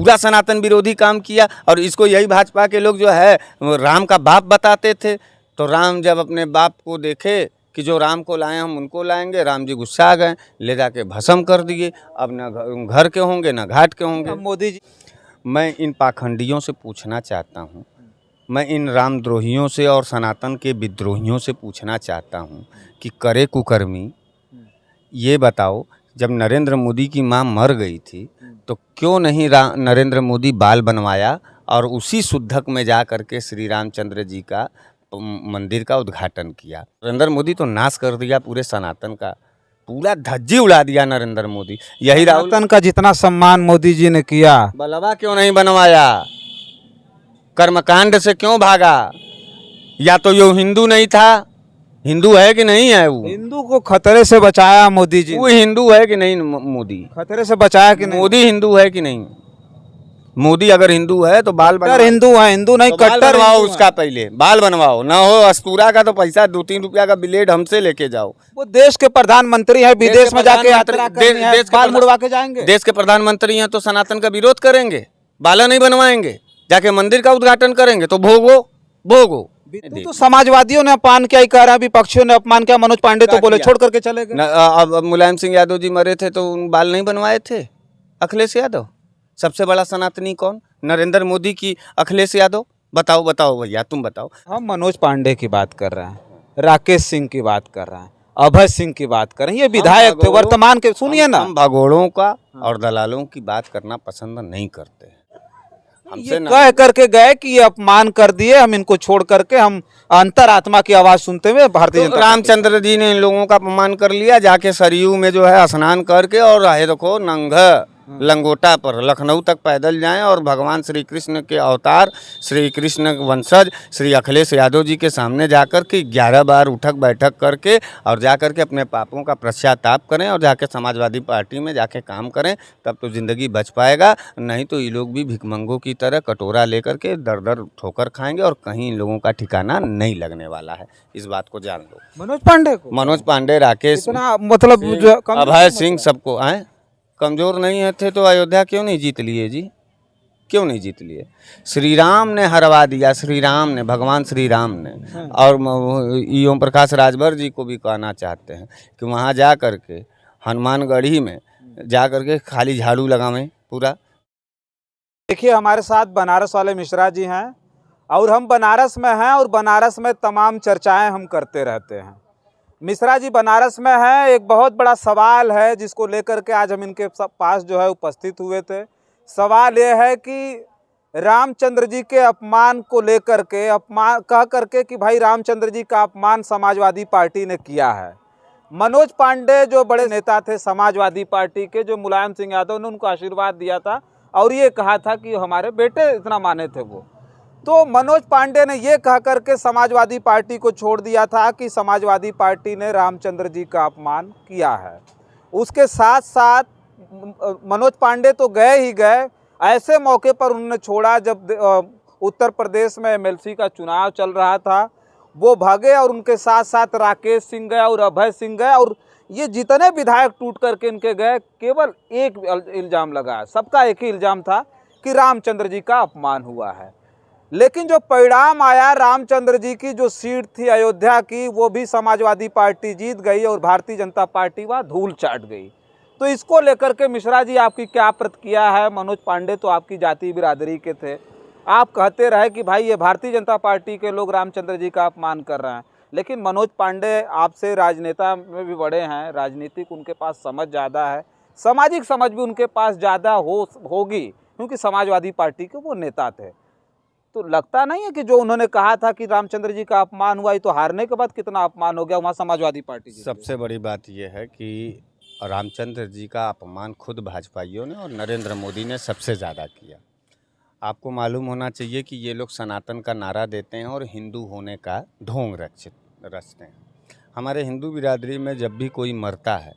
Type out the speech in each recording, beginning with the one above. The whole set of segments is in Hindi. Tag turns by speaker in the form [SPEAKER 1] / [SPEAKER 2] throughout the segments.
[SPEAKER 1] पूरा सनातन विरोधी काम किया। और इसको यही भाजपा के लोग जो है राम का बाप बताते थे। तो राम जब अपने बाप को देखे कि जो राम को लाए हम उनको लाएंगे, राम जी गुस्सा आ गए, ले जाके भस्म कर दिए। अब ना घर के होंगे ना घाट के होंगे।
[SPEAKER 2] मोदी जी,
[SPEAKER 1] मैं इन पाखंडियों से पूछना चाहता हूँ, मैं इन रामद्रोहियों से और सनातन के विद्रोहियों से पूछना चाहता हूँ कि करे कुकर्मी, ये बताओ, जब नरेंद्र मोदी की माँ मर गई थी तो क्यों नहीं नरेंद्र मोदी बाल बनवाया और उसी शुद्धक में जा करके श्री रामचंद्र जी का मंदिर का उद्घाटन किया। नरेंद्र मोदी तो नाश कर दिया पूरे सनातन का, पूरा धज्जी उड़ा दिया नरेंद्र मोदी। यही राहुल
[SPEAKER 2] सनातन का जितना सम्मान मोदी जी ने किया,
[SPEAKER 1] बलवा क्यों नहीं बनवाया? कर्मकांड से क्यों भागा? या तो ये हिंदू नहीं था? हिंदू है कि नहीं है? वो
[SPEAKER 2] हिंदू को खतरे से बचाया मोदी जी,
[SPEAKER 1] वो हिंदू है कि नहीं? मोदी
[SPEAKER 2] खतरे से बचाया कि नहीं?
[SPEAKER 1] मोदी हिंदू है कि नहीं? मोदी अगर हिंदू है तो बाल
[SPEAKER 2] कट्टर हिंदू है, हिंदू नहीं,
[SPEAKER 1] तो बाल
[SPEAKER 2] कट्टर
[SPEAKER 1] बनवाओ,
[SPEAKER 2] हिंदू
[SPEAKER 1] उसका पहले बाल बनवाओ। ना हो अस्तूरा का तो पैसा 2-3 रुपया का ब्लेड हमसे लेके जाओ।
[SPEAKER 2] वो देश के प्रधानमंत्री है, विदेश में जाके यात्रा करनी है,
[SPEAKER 1] देश के
[SPEAKER 2] बाल मुड़वा के जाएंगे।
[SPEAKER 1] देश के प्रधानमंत्री हैं तो सनातन का विरोध करेंगे, बाला नहीं बनवाएंगे, जाके मंदिर का उद्घाटन करेंगे तो भोगो भोगो।
[SPEAKER 2] तो समाजवादियों ने अपमान किया ही कह रहा है, विपक्षियों ने अपमान किया। मनोज पांडे तो बोले छोड़ करके चले गए।
[SPEAKER 1] अब मुलायम सिंह यादव जी मरे थे तो बाल नहीं बनवाए थे? अखिलेश यादव सबसे बड़ा सनातनी कौन? नरेंद्र मोदी की अखिलेश यादव? बताओ बताओ भैया, तुम बताओ।
[SPEAKER 2] हम मनोज पांडे की बात कर रहे हैं, राकेश सिंह की बात कर रहे हैं, अभय सिंह की बात कर रहे हैं, ये विधायक थे वर्तमान के। सुनिए ना,
[SPEAKER 1] हम भगोड़ों का और दलालों की बात करना पसंद नहीं करते।
[SPEAKER 2] ये कह करके गए कि ये अपमान कर दिए, हम इनको छोड़ करके हम अंतरात्मा की आवाज सुनते हुए भारतीय जनता
[SPEAKER 1] रामचंद्र जी ने इन लोगों का अपमान कर लिया, जाके सरयू में जो है स्नान करके और है देखो नंगा लंगोटा पर लखनऊ तक पैदल जाएं और भगवान श्री कृष्ण के अवतार श्री कृष्ण वंशज श्री अखिलेश यादव जी के सामने जाकर के 11 बार उठक बैठक करके और जाकर के अपने पापों का पश्चाताप करें और जाके समाजवादी पार्टी में जाके काम करें, तब तो ज़िंदगी बच पाएगा। नहीं तो ये लोग भी भिखमंगों की तरह कटोरा लेकर के दर दर ठोकर खाएंगे और कहीं इन लोगों का ठिकाना नहीं लगने वाला है। इस बात को जान लो।
[SPEAKER 2] मनोज पांडे को,
[SPEAKER 1] मनोज पांडे, राकेश,
[SPEAKER 2] मतलब
[SPEAKER 1] अभय सिंह, सबको आए कमज़ोर नहीं है थे तो अयोध्या क्यों नहीं जीत लिए जी? क्यों नहीं जीत लिए? श्री राम ने हरवा दिया, श्री राम ने, भगवान श्री राम ने। और ओम प्रकाश राजभर जी को भी कहना चाहते हैं कि वहाँ जा कर के हनुमानगढ़ी में जा कर के खाली झाड़ू लगावें पूरा।
[SPEAKER 2] देखिए, हमारे साथ बनारस वाले मिश्रा जी हैं और हम बनारस में हैं और बनारस में तमाम चर्चाएं हम करते रहते हैं। मिश्रा जी बनारस में हैं, एक बहुत बड़ा सवाल है जिसको लेकर के आज हम इनके पास जो है उपस्थित हुए थे। सवाल ये है कि रामचंद्र जी के अपमान को लेकर के, अपमान कह करके कि भाई रामचंद्र जी का अपमान समाजवादी पार्टी ने किया है। मनोज पांडे जो बड़े नेता थे समाजवादी पार्टी के, जो मुलायम सिंह यादव ने उनको आशीर्वाद दिया था और ये कहा था कि हमारे बेटे इतना माने थे वो, तो मनोज पांडे ने ये कह करके समाजवादी पार्टी को छोड़ दिया था कि समाजवादी पार्टी ने रामचंद्र जी का अपमान किया है। उसके साथ साथ मनोज पांडे तो गए ही गए, ऐसे मौके पर उन्होंने छोड़ा जब उत्तर प्रदेश में एमएलसी का चुनाव चल रहा था, वो भागे और उनके साथ साथ राकेश सिंह गए और अभय सिंह गए और ये जितने विधायक टूट करके इनके गए, केवल एक इल्ज़ाम लगा, सबका एक ही इल्ज़ाम था कि रामचंद्र जी का अपमान हुआ है। लेकिन जो परिणाम आया, रामचंद्र जी की जो सीट थी अयोध्या की, वो भी समाजवादी पार्टी जीत गई और भारतीय जनता पार्टी वहाँ धूल चाट गई। तो इसको लेकर के मिश्रा जी आपकी क्या प्रतिक्रिया है? मनोज पांडे तो आपकी जाति बिरादरी के थे, आप कहते रहे कि भाई ये भारतीय जनता पार्टी के लोग रामचंद्र जी का अपमान कर रहे हैं, लेकिन मनोज पांडे आपसे राजनेता में भी बड़े हैं, राजनीतिक उनके पास समझ ज़्यादा है, सामाजिक समझ भी उनके पास ज़्यादा होगी क्योंकि समाजवादी पार्टी के वो नेता थे। तो लगता नहीं है कि जो उन्होंने कहा था कि रामचंद्र जी का अपमान हुआ, ये तो हारने के बाद कितना अपमान हो गया वहाँ समाजवादी पार्टी जी।
[SPEAKER 1] सबसे बड़ी बात यह है कि रामचंद्र जी का अपमान खुद भाजपाइयों ने और नरेंद्र मोदी ने सबसे ज़्यादा किया। आपको मालूम होना चाहिए कि ये लोग सनातन का नारा देते हैं और हिंदू होने का ढोंग रचते हैं। हमारे हिंदू बिरादरी में जब भी कोई मरता है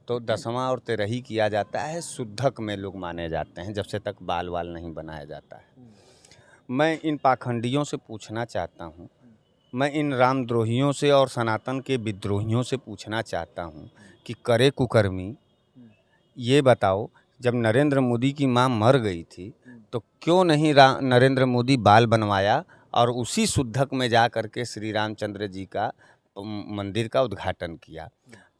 [SPEAKER 1] तो 10वां और 13ही किया जाता है, शुद्धक में लोग माने जाते हैं जब से तक बाल वाल नहीं बनाया जाता है। मैं इन पाखंडियों से पूछना चाहता हूँ, मैं इन रामद्रोहियों से और सनातन के विद्रोहियों से पूछना चाहता हूँ कि करे कुकर्मी, ये बताओ, जब नरेंद्र मोदी की माँ मर गई थी तो क्यों नहीं नरेंद्र मोदी बाल बनवाया और उसी शुद्धक में जा करके श्री रामचंद्र जी का मंदिर का उद्घाटन किया,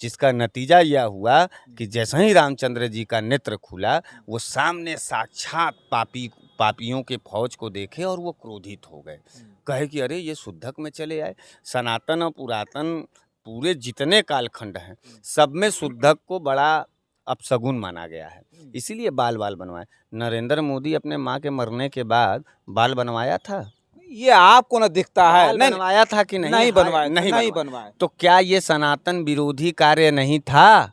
[SPEAKER 1] जिसका नतीजा यह हुआ कि जैसे ही रामचंद्र जी का नेत्र खुला वो सामने साक्षात पापियों के फौज को देखे और वो क्रोधित हो गए, कहे कि अरे ये शुद्धक में चले आए। सनातन और पुरातन पूरे जितने कालखंड हैं सब में शुद्धक को बड़ा अपशगुन माना गया है, इसीलिए बाल बनवाए। नरेंद्र मोदी अपने माँ के मरने के बाद बाल बनवाया था?
[SPEAKER 2] ये आपको न दिखता है?
[SPEAKER 1] बाल
[SPEAKER 2] नहीं
[SPEAKER 1] बनवाया था कि नहीं?
[SPEAKER 2] नहीं बनवाया,
[SPEAKER 1] नहीं
[SPEAKER 2] बनवाया।
[SPEAKER 1] तो क्या ये सनातन विरोधी कार्य नहीं था?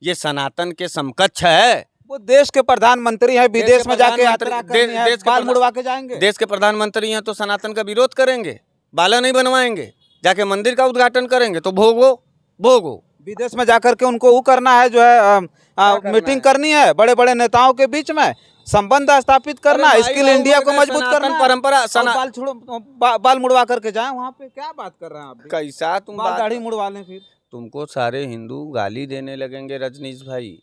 [SPEAKER 1] ये सनातन के समकक्ष है।
[SPEAKER 2] वो देश के प्रधानमंत्री हैं, विदेश में जाके यात्रा करनी है, बाल मुड़वा के जाएंगे।
[SPEAKER 1] देश के प्रधानमंत्री हैं तो सनातन का विरोध करेंगे, बाला नहीं बनवाएंगे, जाके मंदिर का उद्घाटन करेंगे तो भोगो।
[SPEAKER 2] विदेश में जाकर के उनको वो करना है, जो है मीटिंग करनी है बड़े बड़े नेताओं के बीच में, संबंध स्थापित करना है, स्किल इंडिया को मजबूत करना,
[SPEAKER 1] परंपरा
[SPEAKER 2] बाल मुड़वा करके जाए वहाँ पे। क्या बात कर रहे हैं आप?
[SPEAKER 1] कैसा तुम
[SPEAKER 2] बाल दाढ़ी मुड़वा लें फिर
[SPEAKER 1] तुमको सारे हिंदू गाली देने लगेंगे। रजनीश भाई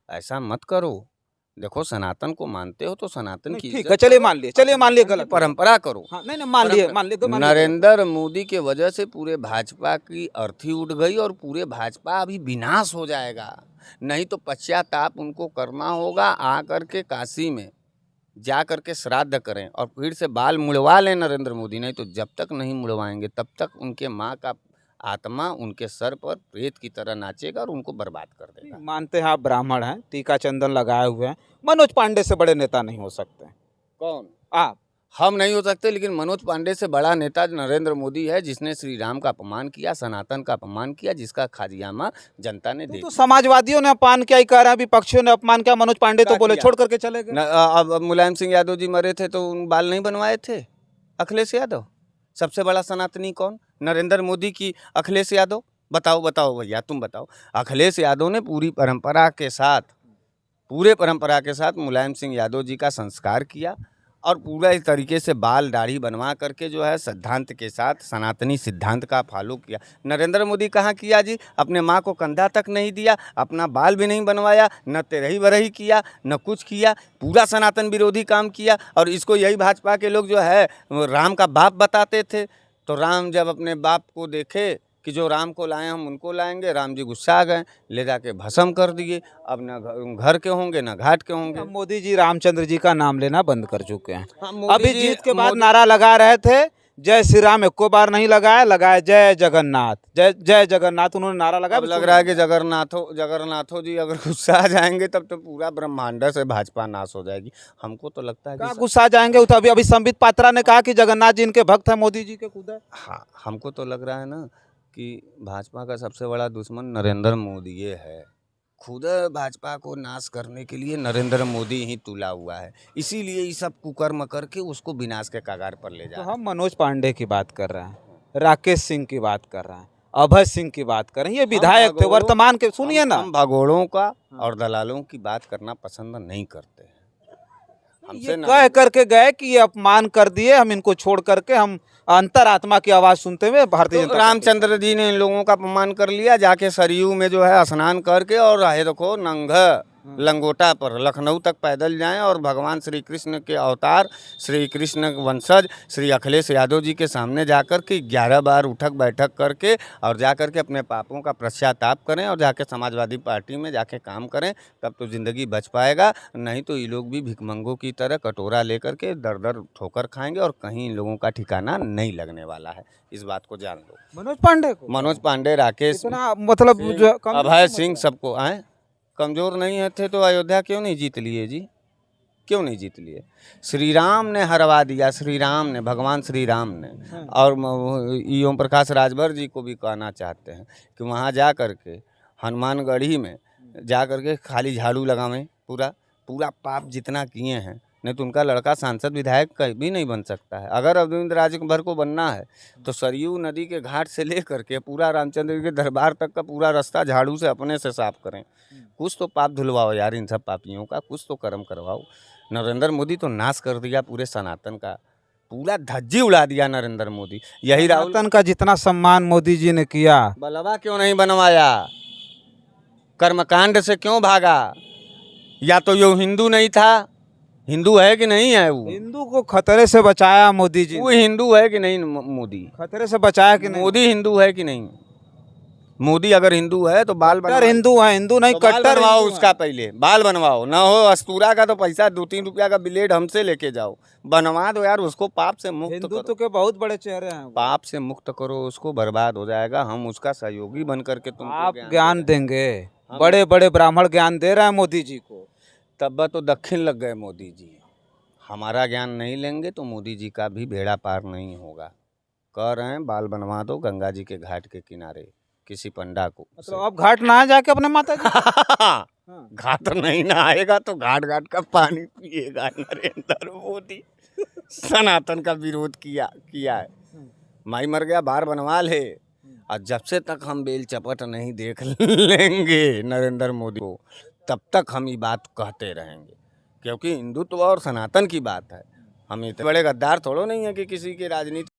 [SPEAKER 1] ऐसा मत करो, देखो सनातन को मानते हो तो सनातन की
[SPEAKER 2] ठीक है, चलिए मान लिए गलत
[SPEAKER 1] परंपरा करो।
[SPEAKER 2] हाँ, नहीं मान लिए तो
[SPEAKER 1] नरेंद्र मोदी के वजह से पूरे भाजपा की अर्थी उठ गई और पूरे भाजपा अभी विनाश हो जाएगा। नहीं तो पश्चाताप उनको करना होगा, आ करके काशी में जा करके श्राद्ध करें और फिर से बाल मुड़वा लें नरेंद्र मोदी। नहीं तो जब तक नहीं मुड़वाएंगे तब तक उनके माँ का आत्मा उनके सर पर प्रेत की तरह नाचेगा और उनको बर्बाद कर देगा।
[SPEAKER 2] मानते हैं आप ब्राह्मण हैं, टीका चंदन लगाए हुए हैं, मनोज पांडे से बड़े नेता नहीं हो सकते।
[SPEAKER 1] कौन?
[SPEAKER 2] आप।
[SPEAKER 1] हम नहीं हो सकते, लेकिन मनोज पांडे से बड़ा नेता नरेंद्र मोदी है, जिसने श्री राम का अपमान किया, सनातन का अपमान किया, जिसका खाजियामा जनता ने देखा।
[SPEAKER 2] तो समाजवादियों ने अपमान किया ही कह रहा है, विपक्षियों ने अपमान किया, मनोज पांडे तो बोले छोड़ करके चले गए।
[SPEAKER 1] अब मुलायम सिंह यादव जी मरे थे तो उन बाल नहीं बनवाए थे? अखिलेश यादव सबसे बड़ा सनातनी कौन? नरेंद्र मोदी की अखिलेश यादव? बताओ भैया, तुम बताओ। अखिलेश यादव ने पूरे परंपरा के साथ मुलायम सिंह यादव जी का संस्कार किया और पूरा इस तरीके से बाल दाढ़ी बनवा करके जो है सिद्धांत के साथ सनातनी सिद्धांत का फॉलो किया। नरेंद्र मोदी कहाँ किया जी? अपने माँ को कंधा तक नहीं दिया, अपना बाल भी नहीं बनवाया, न तेरही बरही किया, न कुछ किया, पूरा सनातन विरोधी काम किया। और इसको यही भाजपा के लोग जो है राम का बाप बताते थे। तो राम जब अपने बाप को देखे कि जो राम को लाए हम उनको लाएंगे, राम जी गुस्सा आ गए, ले जाके भस्म कर दिए। अब न घर के होंगे न घाट के होंगे।
[SPEAKER 2] मोदी जी रामचंद्र जी का नाम लेना बंद कर चुके हैं।
[SPEAKER 1] हाँ,
[SPEAKER 2] अभी जीत के बाद नारा लगा रहे थे जय श्री राम, एको बार नहीं लगाया जय जगन्नाथ, जय जगन्नाथ उन्होंने नारा लगाया।
[SPEAKER 1] अब लग रहा है कि जगन्नाथो जी अगर गुस्सा आ जाएंगे तब तो पूरा ब्रह्मांड से भाजपा नाश हो जाएगी। हमको तो लगता है कि
[SPEAKER 2] गुस्सा आ जाएंगे। तो अभी संबित पात्रा ने कहा कि जगन्नाथ जी इनके भक्त हैं, मोदी जी के खुद है।
[SPEAKER 1] हाँ, हमको तो लग रहा है ना कि भाजपा का सबसे बड़ा दुश्मन नरेंद्र मोदी है। खुद भाजपा को नाश करने के लिए नरेंद्र मोदी ही तुला हुआ है, इसीलिए ये सब कुकर्म करके उसको विनाश के कगार पर ले जा रहे हैं।
[SPEAKER 2] तो हम मनोज पांडे की बात कर रहे हैं, राकेश सिंह की बात कर रहे हैं, अभय सिंह की बात कर रहे हैं, ये विधायक थे वर्तमान के। सुनिए ना,
[SPEAKER 1] हम भगोड़ों का और दलालों की बात करना पसंद नहीं करते हैं।
[SPEAKER 2] हमसे कह करके गए कि ये अपमान कर दिए, हम इनको छोड़ करके हम अंतरात्मा की आवाज सुनते हुए भारतीय जनता
[SPEAKER 1] रामचंद्र जी ने इन लोगों का अपमान कर लिया, जाके सरयू में जो है स्नान करके और है देखो नंगा लंगोटा पर लखनऊ तक पैदल जाएं और भगवान श्री कृष्ण के अवतार श्री कृष्ण वंशज श्री अखिलेश यादव जी के सामने जाकर के 11 बार उठक बैठक करके और जाकर के अपने पापों का पश्चाताप करें और जाके समाजवादी पार्टी में जाके काम करें, तब तो ज़िंदगी बच पाएगा। नहीं तो ये लोग भी भिखमंगों की तरह कटोरा लेकर के दर दर ठोकर खाएंगे और कहीं इन लोगों का ठिकाना नहीं लगने वाला है। इस बात को जान लो। मनोज पांडे, राकेश,
[SPEAKER 2] मतलब
[SPEAKER 1] अभय सिंह सबको आए कमज़ोर नहीं थे तो अयोध्या क्यों नहीं जीत लिए जी? क्यों नहीं जीत लिए? श्री राम ने हरवा दिया, श्री राम ने, भगवान श्री राम ने। और ओम प्रकाश राजभर जी को भी कहना चाहते हैं कि वहाँ जा कर के हनुमानगढ़ी में जा कर के खाली झाड़ू लगावें, पूरा पाप जितना किए हैं। नहीं तो उनका लड़का सांसद विधायक कहीं भी नहीं बन सकता है। अगर अरविंद राजभर को बनना है तो सरयू नदी के घाट से लेकर के पूरा रामचंद्र के दरबार तक का पूरा रास्ता झाड़ू से अपने से साफ करें। कुछ तो पाप धुलवाओ यार इन सब पापियों का, कुछ तो कर्म करवाओ। नरेंद्र मोदी तो नाश कर दिया पूरे सनातन का, पूरा धज्जी उड़ा दिया नरेंद्र मोदी। यही
[SPEAKER 2] सनातन का जितना सम्मान मोदी जी ने किया,
[SPEAKER 1] बलवा क्यों नहीं बनवाया? कर्मकांड से क्यों भागा? या तो यो हिंदू नहीं था, हिंदू है कि नहीं है वो?
[SPEAKER 2] हिंदू को खतरे से बचाया मोदी जी
[SPEAKER 1] वो
[SPEAKER 2] ने।
[SPEAKER 1] हिंदू है कि नहीं मोदी?
[SPEAKER 2] खतरे से बचाया कि नहीं?
[SPEAKER 1] मोदी हिंदू है कि नहीं? मोदी अगर हिंदू है तो बाल
[SPEAKER 2] कट्टर
[SPEAKER 1] बनवाओ।
[SPEAKER 2] हिंदू है, हिंदू नहीं
[SPEAKER 1] तो बाल
[SPEAKER 2] कट्टर
[SPEAKER 1] बनवाओ
[SPEAKER 2] हिंदू
[SPEAKER 1] उसका,
[SPEAKER 2] हैं।
[SPEAKER 1] पहले बाल बनवाओ। ना हो अस्तूरा का तो पैसा 2-3 रुपया का ब्लेड हमसे लेके जाओ, बनवा दो यार उसको, पाप से मुक्त
[SPEAKER 2] हिंदुत्व
[SPEAKER 1] करो।
[SPEAKER 2] के बहुत बड़े चेहरे हैं वो।
[SPEAKER 1] पाप से मुक्त करो उसको, बर्बाद हो जाएगा। हम उसका सहयोगी बन करके तुमको
[SPEAKER 2] आप
[SPEAKER 1] ज्ञान
[SPEAKER 2] ज्ञान
[SPEAKER 1] दे रहे हैं।
[SPEAKER 2] देंगे, बड़े बड़े ब्राह्मण ज्ञान दे रहे हैं मोदी जी को।
[SPEAKER 1] तब तो दक्षिण लग गए मोदी जी। हमारा ज्ञान नहीं लेंगे तो मोदी जी का भी बेड़ा पार नहीं होगा। कह रहे हैं बाल बनवा दो गंगा जी के घाट के किनारे किसी पंडा को।
[SPEAKER 2] मतलब आप घाट नहा जाके अपने माता जी हाँ।
[SPEAKER 1] घाट नहीं नहाएगा तो घाट घाट का पानी पिएगा। नरेंद्र मोदी सनातन का विरोध किया है। माई मर गया बार बनवा ले, और जब से तक हम बेल चपट नहीं देख लेंगे नरेंद्र मोदी को, तब तक हम ये बात कहते रहेंगे, क्योंकि हिंदुत्व और सनातन की बात है। हम इतने बड़े गद्दार थोड़ो नहीं है कि किसी की राजनीति